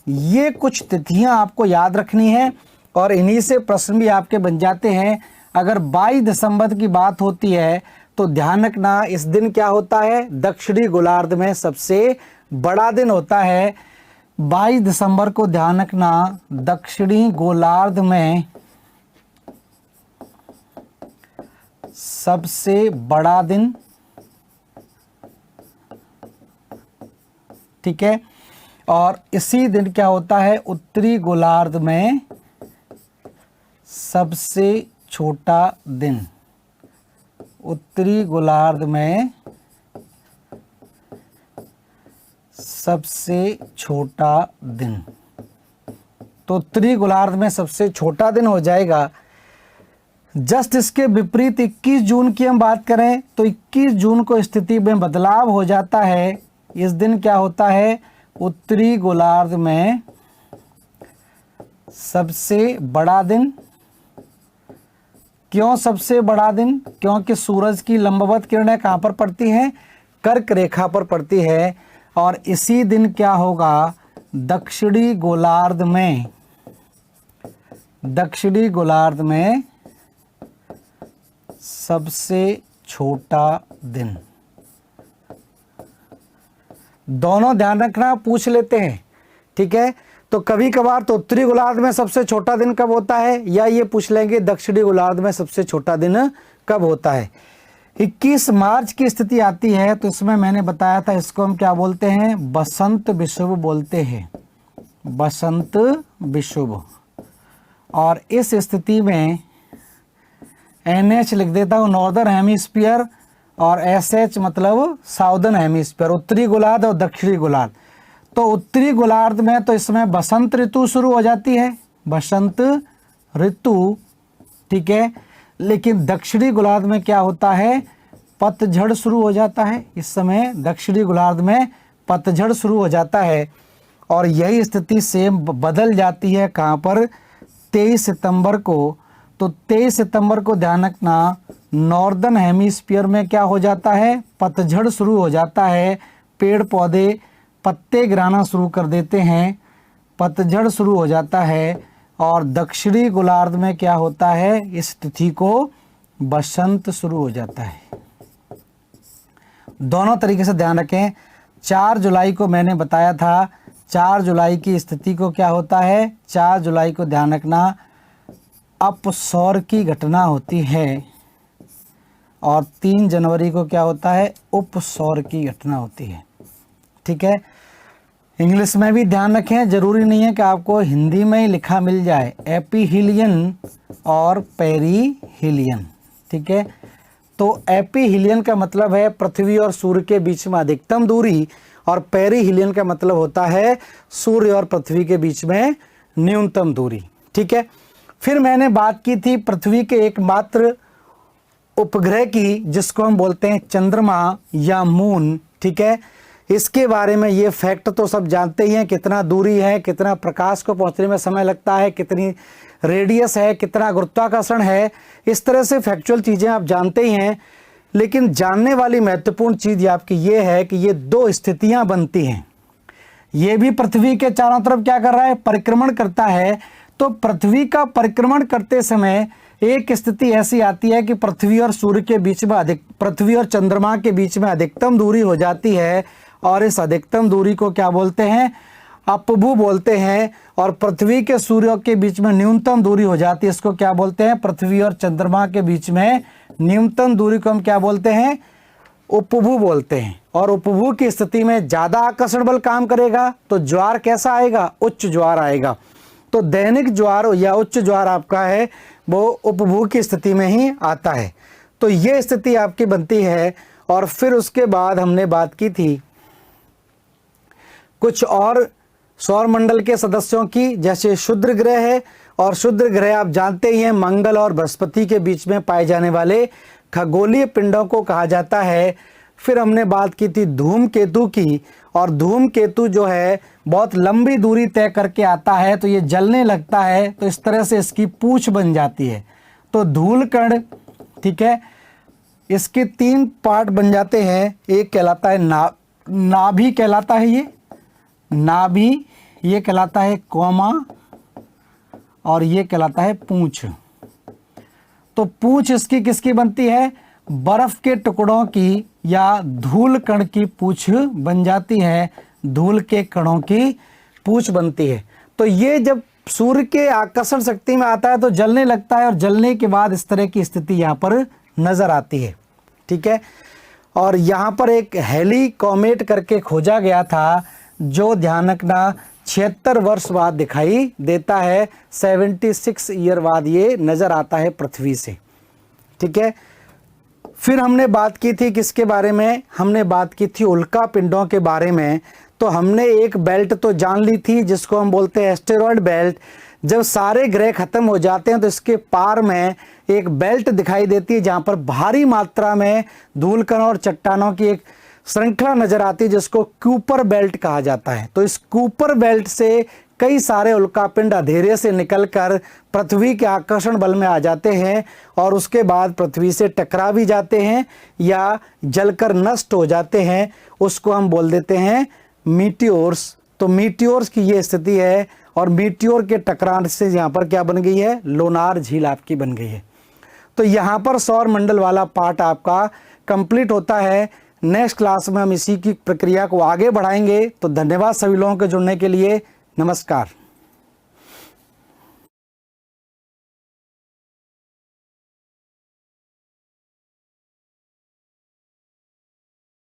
ये कुछ तिथियां आपको याद रखनी है और इन्हीं से प्रश्न भी आपके बन जाते हैं। अगर 22 दिसंबर की बात होती है तो ध्यान रखना इस दिन क्या होता है? दक्षिणी गोलार्ध में सबसे बड़ा दिन होता है। 22 दिसंबर को ध्यान रखना दक्षिणी गोलार्ध में सबसे बड़ा दिन। ठीक है, और इसी दिन क्या होता है? उत्तरी गोलार्ध में सबसे छोटा दिन। उत्तरी गोलार्ध में सबसे छोटा दिन। तो उत्तरी गोलार्ध में सबसे छोटा दिन हो जाएगा। जस्ट इसके विपरीत 21 जून की हम बात करें तो 21 जून को स्थिति में बदलाव हो जाता है। इस दिन क्या होता है, उत्तरी गोलार्ध में सबसे बड़ा दिन। क्यों सबसे बड़ा दिन? क्योंकि सूरज की लंबवत किरणें कहाँ पर पड़ती हैं, कर्क रेखा पर पड़ती है। और इसी दिन क्या होगा, दक्षिणी गोलार्ध में सबसे छोटा दिन। दोनों ध्यान रखना, पूछ लेते हैं, ठीक है। तो कभी कभार तो उत्तरी गोलार्ध में सबसे छोटा दिन कब होता है, या ये पूछ लेंगे दक्षिणी गोलार्ध में सबसे छोटा दिन कब होता है। 21 मार्च की स्थिति आती है तो इसमें मैंने बताया था, इसको हम क्या बोलते हैं, बसंत विषुव बोलते हैं, बसंत विषुव। और इस स्थिति में NH लिख देता हूँ, नॉर्दर्न हेमिस्फीयर, और SH मतलब साउदर्न हेमिस्फीयर, उत्तरी गोलार्ध और दक्षिणी गोलार्ध। तो उत्तरी गोलार्ध में तो इसमें बसंत ऋतु शुरू हो जाती है, बसंत ऋतु, ठीक है। लेकिन दक्षिणी गोलार्ध में क्या होता है, पतझड़ शुरू हो जाता है। इस समय दक्षिणी गोलार्ध में पतझड़ शुरू हो जाता है। और यही स्थिति सेम बदल जाती है कहाँ पर, 23 सितंबर को। तो 23 सितंबर को ध्यान रखना, नॉर्दर्न हेमिस्फीयर में क्या हो जाता है, पतझड़ शुरू हो जाता है। पेड़ पौधे पत्ते गिराना शुरू कर देते हैं, पतझड़ शुरू हो जाता है। और दक्षिणी गोलार्ध में क्या होता है, इस तिथि को बसंत शुरू हो जाता है। दोनों तरीके से ध्यान रखें। 4 जुलाई को मैंने बताया था, 4 जुलाई की स्थिति को क्या होता है, 4 जुलाई को ध्यान रखना अपसौर की घटना होती है। और 3 जनवरी को क्या होता है, उपसौर की घटना होती है, ठीक है। इंग्लिश में भी ध्यान रखें, जरूरी नहीं है कि आपको हिंदी में ही लिखा मिल जाए, एपीहीलियन और पेरीहीलियन, ठीक है। तो एपीहीलियन का मतलब है पृथ्वी और सूर्य के बीच में अधिकतम दूरी, और पेरीहीलियन का मतलब होता है सूर्य और पृथ्वी के बीच में न्यूनतम दूरी, ठीक है। फिर मैंने बात की थी पृथ्वी के एकमात्र उपग्रह की, जिसको हम बोलते हैं चंद्रमा या मून, ठीक है। इसके बारे में ये फैक्ट तो सब जानते ही हैं, कितना दूरी है, कितना प्रकाश को पहुंचने में समय लगता है, कितनी रेडियस है, कितना गुरुत्वाकर्षण है, इस तरह से फैक्चुअल चीज़ें आप जानते ही हैं। लेकिन जानने वाली महत्वपूर्ण चीज़ आपकी ये है कि ये 2 स्थितियां बनती हैं। ये भी पृथ्वी के चारों तरफ क्या कर रहा है, परिक्रमण करता है। तो पृथ्वी का परिक्रमण करते समय एक स्थिति ऐसी आती है कि पृथ्वी और सूर्य के बीच में पृथ्वी और चंद्रमा के बीच में अधिकतम दूरी हो जाती है। और इस अधिकतम दूरी को क्या बोलते हैं, अपभू बोलते हैं। और पृथ्वी के सूर्य के बीच में न्यूनतम दूरी हो जाती है, इसको क्या बोलते हैं, पृथ्वी और चंद्रमा के बीच में न्यूनतम दूरी को हम क्या बोलते हैं, उपभू बोलते हैं। और उपभू की स्थिति में ज़्यादा आकर्षण बल काम करेगा तो ज्वार कैसा आएगा, उच्च ज्वार आएगा। तो दैनिक ज्वार या उच्च ज्वार आपका है वो उपभू की स्थिति में ही आता है। तो ये स्थिति आपकी बनती है। और फिर उसके बाद हमने बात की थी कुछ और सौरमंडल के सदस्यों की, जैसे क्षुद्र ग्रह है। और क्षुद्र ग्रह आप जानते ही हैं, मंगल और बृहस्पति के बीच में पाए जाने वाले खगोलीय पिंडों को कहा जाता है। फिर हमने बात की थी धूमकेतु की। और धूमकेतु जो है बहुत लंबी दूरी तय करके आता है, तो ये जलने लगता है, तो इस तरह से इसकी पूंछ बन जाती है। तो धूलकण, ठीक है, इसके 3 पार्ट बन जाते हैं। एक कहलाता है नाभि कहलाता है, ये नाभि, ये कहलाता है कोमा, और ये कहलाता है पूंछ। तो पूंछ इसकी किसकी बनती है, बर्फ के टुकड़ों की या धूल कण की पूंछ बन जाती है, धूल के कणों की पूंछ बनती है। तो ये जब सूर्य के आकर्षण शक्ति में आता है तो जलने लगता है, और जलने के बाद इस तरह की स्थिति यहाँ पर नजर आती है, ठीक है। और यहाँ पर एक हेली कॉमेट करके खोजा गया था, जो ध्यान रखना 76 वर्ष बाद दिखाई देता है, 76 ईयर बाद ये नजर आता है पृथ्वी से, ठीक है। फिर हमने बात की थी किसके बारे में, हमने बात की थी उल्का पिंडों के बारे में। तो हमने एक बेल्ट तो जान ली थी जिसको हम बोलते हैं एस्टेरॉयड बेल्ट। जब सारे ग्रह खत्म हो जाते हैं तो इसके पार में एक बेल्ट दिखाई देती है जहां पर भारी मात्रा में धूल कण और चट्टानों की एक श्रृंखला नजर आती है जिसको कूपर बेल्ट कहा जाता है। तो इस कूपर बेल्ट से कई सारे उल्कापिंड अंधेरे से निकलकर पृथ्वी के आकर्षण बल में आ जाते हैं और उसके बाद पृथ्वी से टकरा भी जाते हैं या जलकर नष्ट हो जाते हैं। उसको हम बोल देते हैं मीटियोर्स। तो मीटियोर्स की ये स्थिति है और मीटियोर के टकराने से यहाँ पर क्या बन गई है, लोनार झील आपकी बन गई है। तो यहाँ पर सौर मंडल वाला पार्ट आपका कंप्लीट होता है। नेक्स्ट क्लास में हम इसी की प्रक्रिया को आगे बढ़ाएंगे। तो धन्यवाद सभी लोगों के जुड़ने के लिए। नमस्कार।